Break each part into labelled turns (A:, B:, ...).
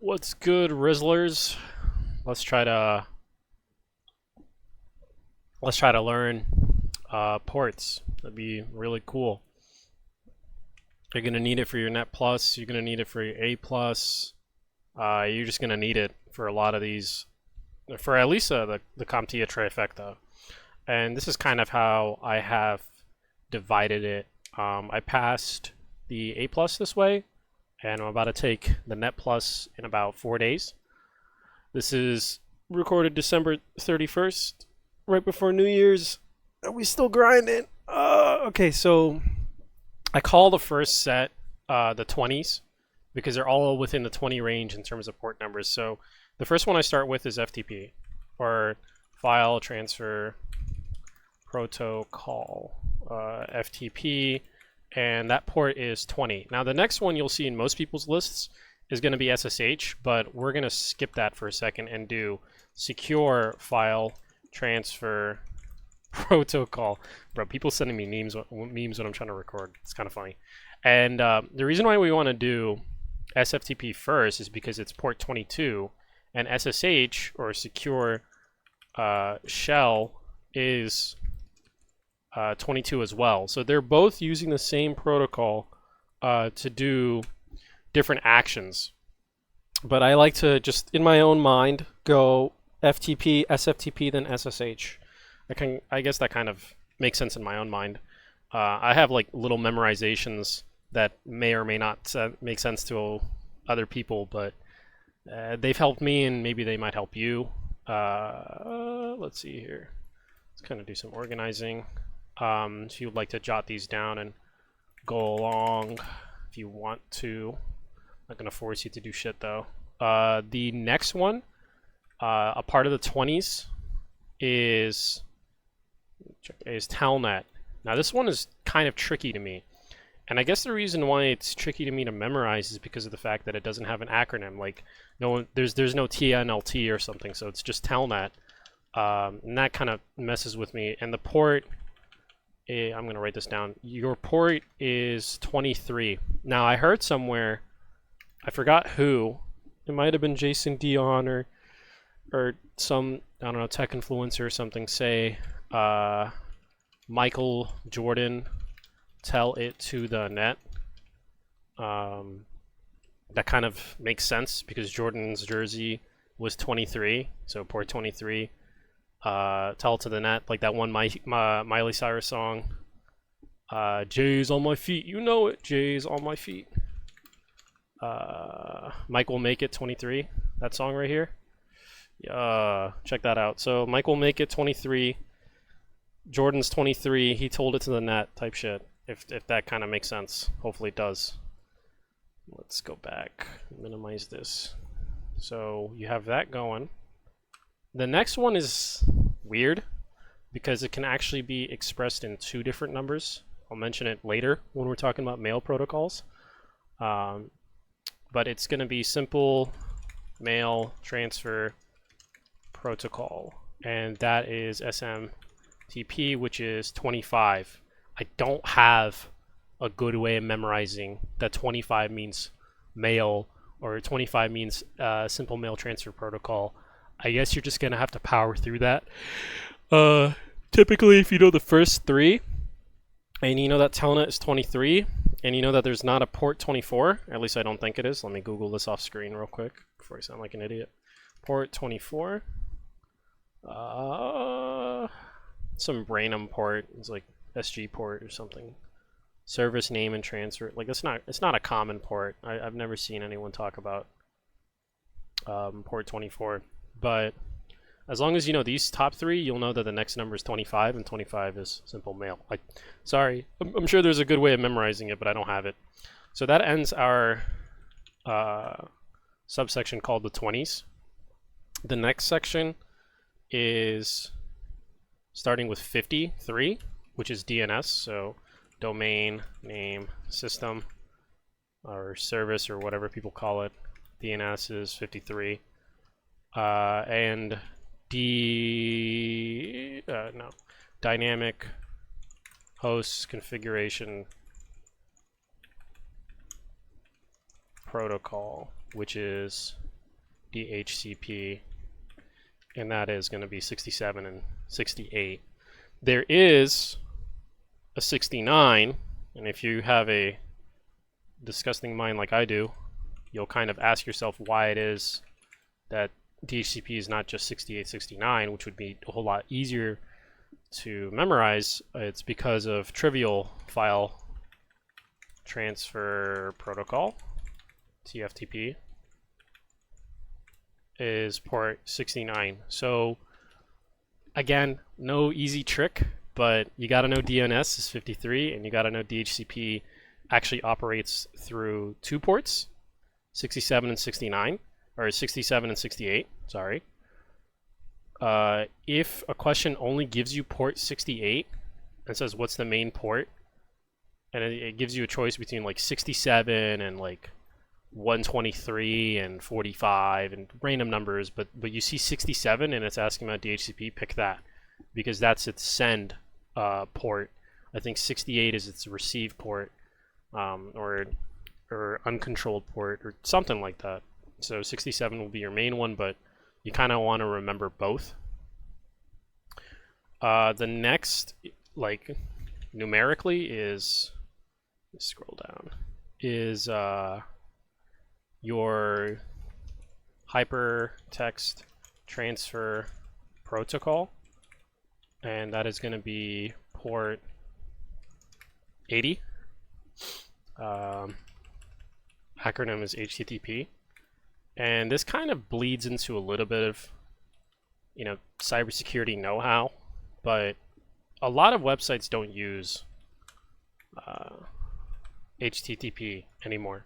A: What's good, Rizzlers? Let's try to learn ports. That'd be really cool. You're gonna need it for your Net Plus. You're gonna need it for your A Plus. You're just gonna need it for a lot of these, for at least the CompTIA trifecta. And this is kind of how I have divided it. I passed the A Plus this way, and I'm about to take the Net Plus in about 4 days. This is recorded December 31st, right before New Year's. Are we still grinding? Okay, so I call the first set the 20s because they're all within the 20 range in terms of port numbers. So the first one I start with is FTP, or File Transfer Protocol, FTP, and that port is 20. Now the next one you'll see in most people's lists is going to be SSH, but we're going to skip that for a second and do Secure File Transfer Protocol. Bro, people sending me memes when I'm trying to record. It's kind of funny. And the reason why we want to do SFTP first is because it's port 22, and SSH, or Secure Shell, is 22 as well. So they're both using the same protocol to do different actions. But I like to just, in my own mind, go FTP, SFTP, then SSH. I guess that kind of makes sense in my own mind. I have like little memorizations that may or may not make sense to other people, but they've helped me, and maybe they might help you. Let's see here. Let's kind of do some organizing. If you'd like to jot these down and go along if you want to. I'm not going to force you to do shit though. The next one, a part of the 20s, is Telnet. Now this one is kind of tricky to me. And I guess the reason why it's tricky to me to memorize is because of the fact that it doesn't have an acronym. Like, there's no TNLT or something, so it's just Telnet. And that kind of messes with me. And the port, I'm going to write this down. Your port is 23. Now, I heard somewhere, I forgot who, it might have been Jason Dion or some, I don't know, tech influencer or something, say, Michael Jordan, tell it to the net. That kind of makes sense because Jordan's jersey was 23, so port 23. Tell it to the net, like that one Miley Cyrus song. Jay's on my feet, you know it. Jay's on my feet. Mike will make it 23. That song right here. Check that out. So Mike will make it 23. Jordan's 23. He told it to the net type shit. If that kind of makes sense. Hopefully it does. Let's go back. Minimize this. So you have that going. The next one is weird because it can actually be expressed in two different numbers. I'll mention it later when we're talking about mail protocols. But it's going to be simple mail transfer protocol. And that is SMTP, which is 25. I don't have a good way of memorizing that 25 means mail or 25 means simple mail transfer protocol. I guess you're just going to have to power through that. Typically, if you know the first three, and you know that Telnet is 23, and you know that there's not a port 24, at least I don't think it is. Let me Google this off screen real quick before I sound like an idiot. Port 24. Some random port. It's like SG port or something. Service name and transfer. Like it's not a common port. I've never seen anyone talk about port 24. But as long as you know these top three, you'll know that the next number is 25, and 25 is simple mail. Like, sorry, I'm sure there's a good way of memorizing it, but I don't have it. So that ends our subsection called the 20s. The next section is starting with 53, which is DNS. So domain name system or service or whatever people call it. DNS is 53. And dynamic host configuration protocol, which is DHCP, and that is going to be 67 and 68. There is a 69, and if you have a disgusting mind like I do, you'll kind of ask yourself why it is that DHCP is not just 68, 69, which would be a whole lot easier to memorize. It's because of trivial file transfer protocol, TFTP, is port 69. So again, no easy trick, but you got to know DNS is 53, and you got to know DHCP actually operates through 2 ports, 67 and 69, or 67 and 68, sorry. If a question only gives you port 68 and says what's the main port, and it gives you a choice between like 67 and like 123 and 45 and random numbers, but you see 67 and it's asking about DHCP, pick that, because that's its send port. I think 68 is its receive port, or uncontrolled port or something like that. So 67 will be your main one, but you kind of want to remember both. The next, like numerically, is, let's scroll down, is your hypertext transfer protocol, and that is going to be port 80. Acronym is HTTP, and this kind of bleeds into a little bit of, you know, cybersecurity know-how, but a lot of websites don't use HTTP anymore.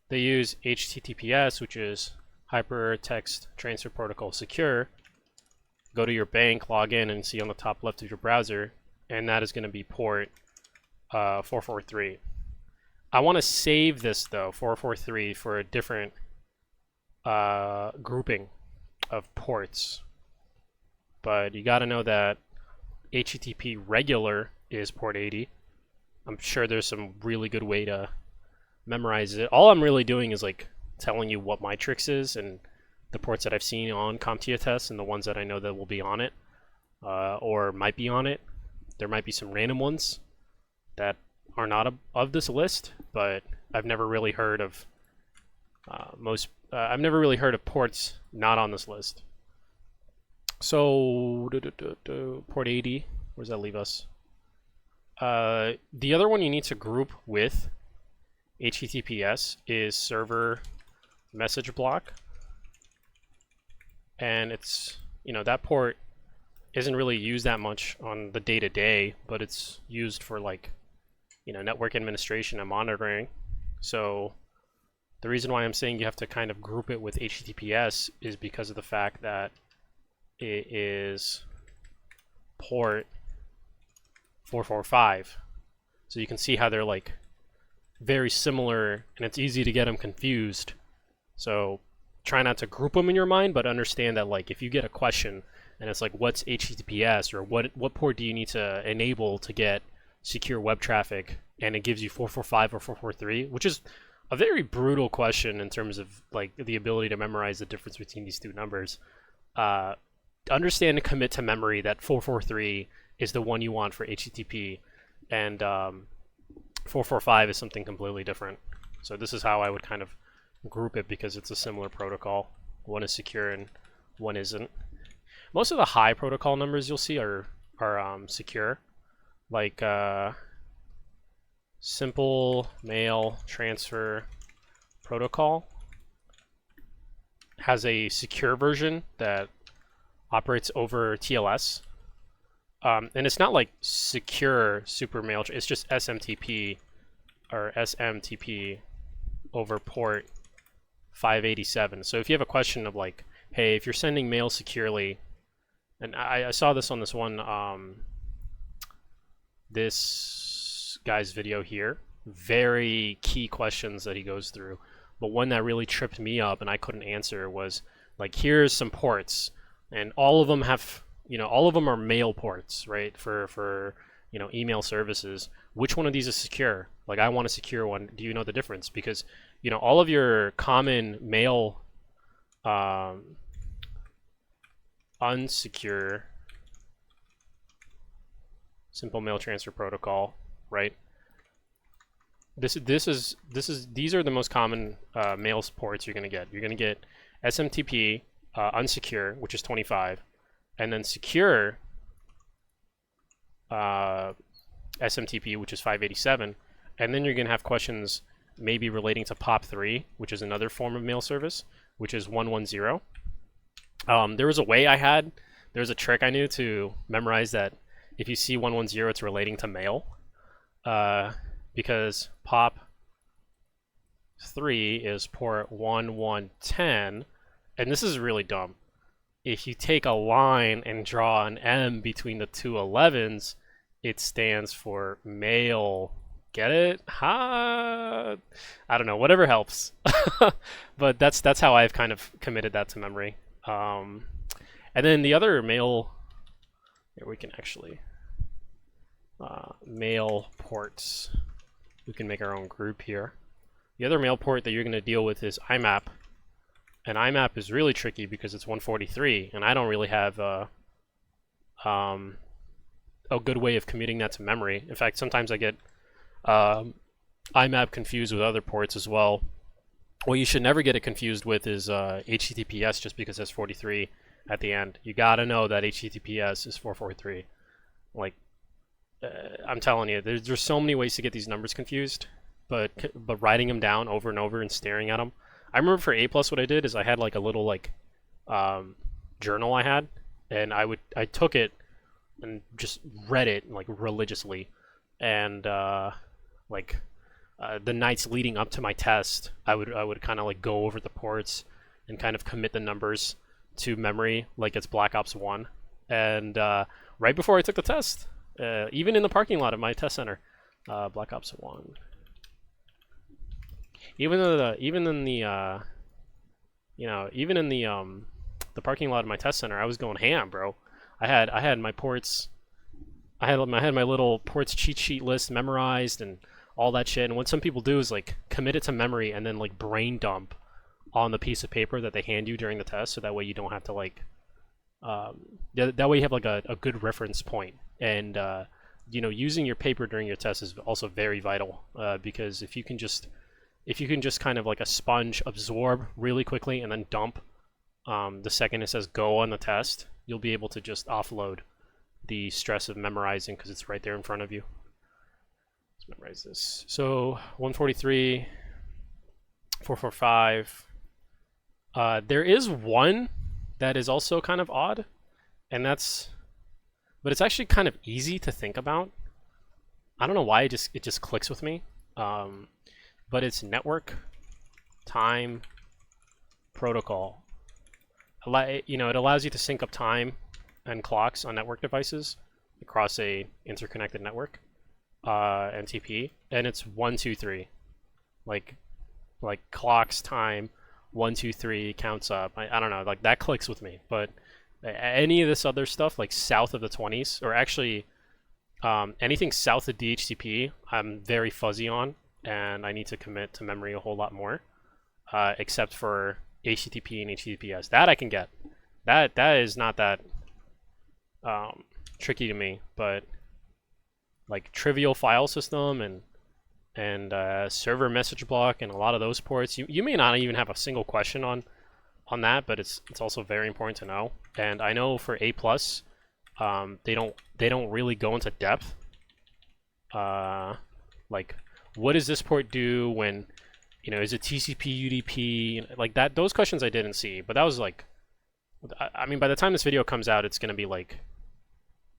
A: They use HTTPS, which is Hypertext Transfer Protocol Secure. Go to your bank, log in, and see on the top left of your browser, and that is going to be port 443. I want to save this though, 443, for a different grouping of ports. But you got to know that HTTP regular is port 80. I'm sure there's some really good way to memorize it. All I'm really doing is like telling you what my tricks is and the ports that I've seen on CompTIA tests and the ones that I know that will be on it, or might be on it. There might be some random ones that are not of this list, but I've never really heard of I've never really heard of ports not on this list. So port 80, where does that leave us? The other one you need to group with HTTPS is server message block, and it's, you know, that port isn't really used that much on the day-to-day, but it's used for, like, you know, network administration and monitoring. So the reason why I'm saying you have to kind of group it with HTTPS is because of the fact that it is port 445. So you can see how they're like very similar, and it's easy to get them confused. So try not to group them in your mind, but understand that, like, if you get a question and it's like, what's HTTPS, or what port do you need to enable to get secure web traffic, and it gives you 445 or 443, which is a very brutal question in terms of like the ability to memorize the difference between these two numbers. Understand and commit to memory that 443 is the one you want for HTTP, and 445 is something completely different. So this is how I would kind of group it, because it's a similar protocol. One is secure and one isn't. Most of the high protocol numbers you'll see are secure, like simple mail transfer protocol has a secure version that operates over TLS, and it's not like secure super mail, it's just SMTP or SMTP over port 587. So if you have a question of like, hey, if you're sending mail securely, and I saw this on this one, this guy's video here, very key questions that he goes through, but one that really tripped me up and I couldn't answer was like, here's some ports, and all of them have, you know, all of them are mail ports, right, for you know, email services. Which one of these is secure? Like, I want a secure one. Do you know the difference? Because, you know, all of your common mail unsecure simple mail transfer protocol, right? These are the most common mail ports you're going to get. You're going to get SMTP, unsecure, which is 25, and then secure SMTP, which is 587, and then you're going to have questions maybe relating to POP3, which is another form of mail service, which is 110. There was a way there was a trick I knew to memorize that if you see 110, it's relating to mail, because POP3 is port 1110, and this is really dumb. If you take a line and draw an M between the two 11s, it stands for mail. Get it? Ha! I don't know. Whatever helps. But that's how I've kind of committed that to memory. And then the other mail. Here we can actually mail ports. We can make our own group here. The other mail port that you're going to deal with is IMAP. And IMAP is really tricky because it's 143, and I don't really have a good way of committing that to memory. In fact, sometimes I get IMAP confused with other ports as well. What you should never get it confused with is HTTPS, just because it's 43 at the end. You gotta know that HTTPS is 443. Like, I'm telling you, there's so many ways to get these numbers confused, but writing them down over and over and staring at them. I remember for A+, what I did is I had like a little like journal I had, and I took it and just read it like religiously, and the nights leading up to my test, I would kind of like go over the ports and kind of commit the numbers to memory like it's Black Ops 1. And right before I took the test, even in the parking lot of my test center, Black Ops 1. Even in the parking lot of my test center, I was going ham, bro. I had my ports, I had my little ports cheat sheet list memorized and all that shit. And what some people do is like commit it to memory and then like brain dump on the piece of paper that they hand you during the test, so that way you don't have to like that way you have like a good reference point. And using your paper during your test is also very vital, because if you can just kind of like a sponge absorb really quickly and then dump the second it says go on the test, you'll be able to just offload the stress of memorizing because it's right there in front of you. Let's memorize this. So 143, 445. There is one that is also kind of odd, and but it's actually kind of easy to think about. I don't know why it just clicks with me. But it's network time protocol. It allows you to sync up time and clocks on network devices across a interconnected network, NTP, and it's 1, 2, 3, like clocks, time, 1, 2, 3 counts up. I don't know, like that clicks with me. But any of this other stuff, like south of the 20s, or actually anything south of DHCP, I'm very fuzzy on, and I need to commit to memory a whole lot more, except for HTTP and HTTPS. That I can get. That is not that tricky to me, but like trivial file system and server message block and a lot of those ports, you may not even have a single question on that, but it's also very important to know. And I know for A+, they don't really go into depth. Like, what does this port do when, is it TCP, UDP, like that? Those questions I didn't see, but that was like, I mean, by the time this video comes out, it's going to be like,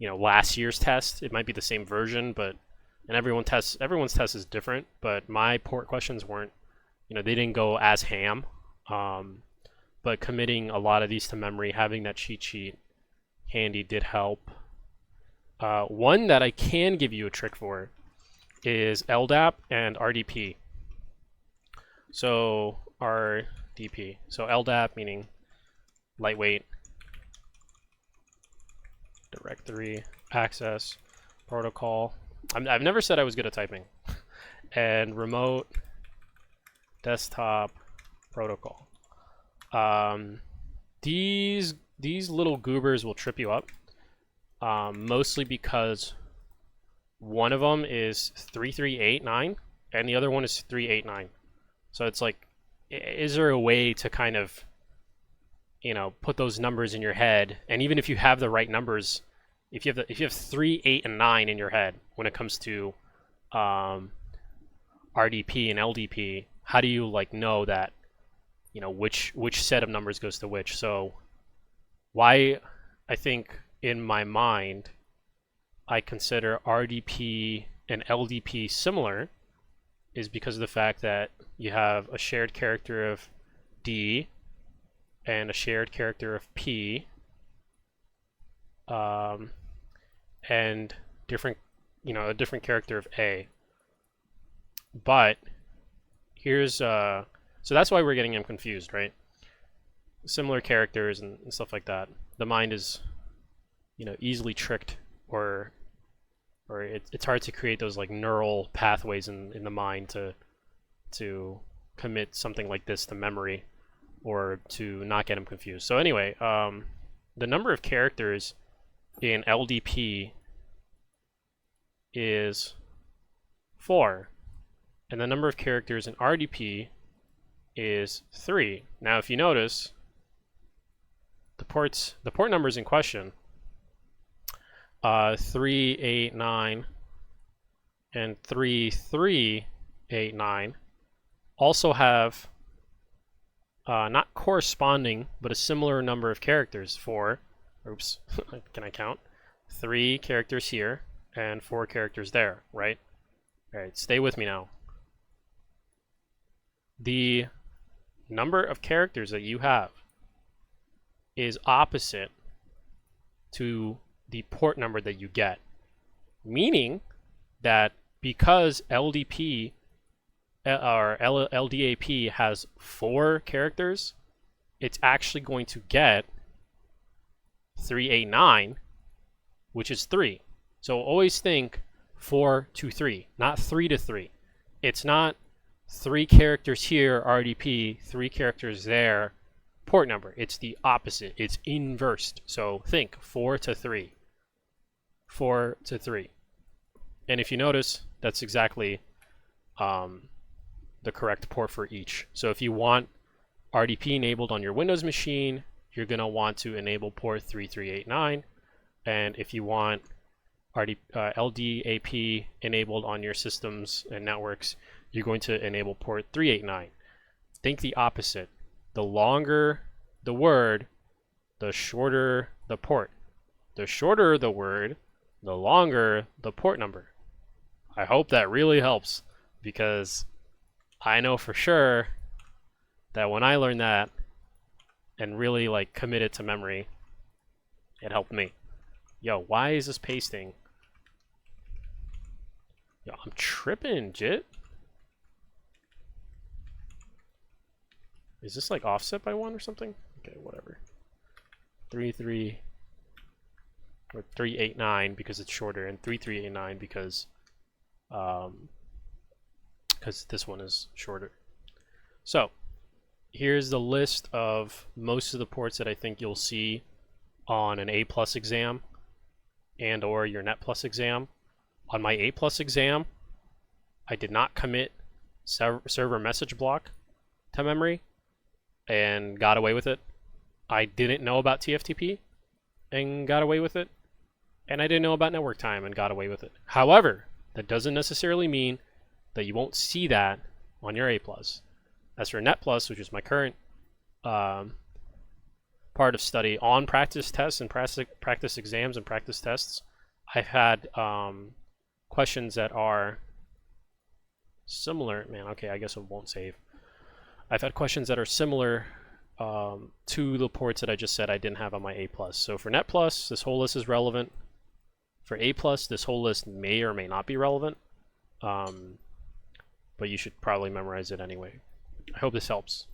A: last year's test. It might be the same version, but, and everyone's test is different, but my port questions weren't, they didn't go as ham. But committing a lot of these to memory, having that cheat sheet handy did help. One that I can give you a trick for is LDAP and RDP. So RDP. So LDAP meaning lightweight directory access protocol. I've never said I was good at typing. And remote desktop protocol. These little goobers will trip you up, mostly because one of them is 3389 and the other one is 389. So it's like, is there a way to kind of, you know, put those numbers in your head? And even if you have the right numbers, if you have 3, 8, and 9 in your head when it comes to RDP and LDP, how do you like know that, you know, which set of numbers goes to which? So why I think in my mind I consider RDP and LDP similar is because of the fact that you have a shared character of D and a shared character of P, and different, you know, a different character of A. But here's so that's why we're getting them confused, right? Similar characters and stuff like that. The mind is, you know, easily tricked, or it's hard to create those like neural pathways in the mind to commit something like this to memory, or to not get them confused. So anyway, the number of characters in LDP is 4, and the number of characters in RDP is 3. Now, if you notice, the port numbers in question, 389 and 3389, also have not corresponding, but a similar number of characters. Oops, can I count? 3 characters here and 4 characters there, right? All right, stay with me now. The number of characters that you have is opposite to the port number that you get, meaning that because LDP or LDAP has 4 characters, it's actually going to get 389, which is 3. So always think 4 to 3, not 3 to 3. It's not 3 characters here, RDP, 3 characters there, port number. It's the opposite. It's inversed. So think 4 to 3. 4 to 3. And if you notice, that's exactly the correct port for each. So if you want RDP enabled on your Windows machine, you're going to want to enable port 3389. And if you want LDAP enabled on your systems and networks, you're going to enable port 389. Think the opposite. The longer the word, the shorter the port. The shorter the word, the longer the port number. I hope that really helps, because I know for sure that when I learned that and really like commit it to memory, it helped me. Yo, why is this pasting? Yo, I'm tripping, Jit. Is this like offset by 1 or something? Okay, whatever. 389 because it's shorter, and 3389 because this one is shorter. So here's the list of most of the ports that I think you'll see on an A+ exam and or your Net Plus exam. On my A+ exam, I did not commit server message block to memory and got away with it. I didn't know about TFTP and got away with it. And I didn't know about network time and got away with it. However, that doesn't necessarily mean that you won't see that on your A+. As for Net Plus, which is my current part of study on practice tests and practice exams and practice tests, I've had questions that are similar. Man, okay, I guess it won't save. I've had questions that are similar to the ports that I just said I didn't have on my A+. So for Net Plus, this whole list is relevant. For A+, this whole list may or may not be relevant, but you should probably memorize it anyway. I hope this helps.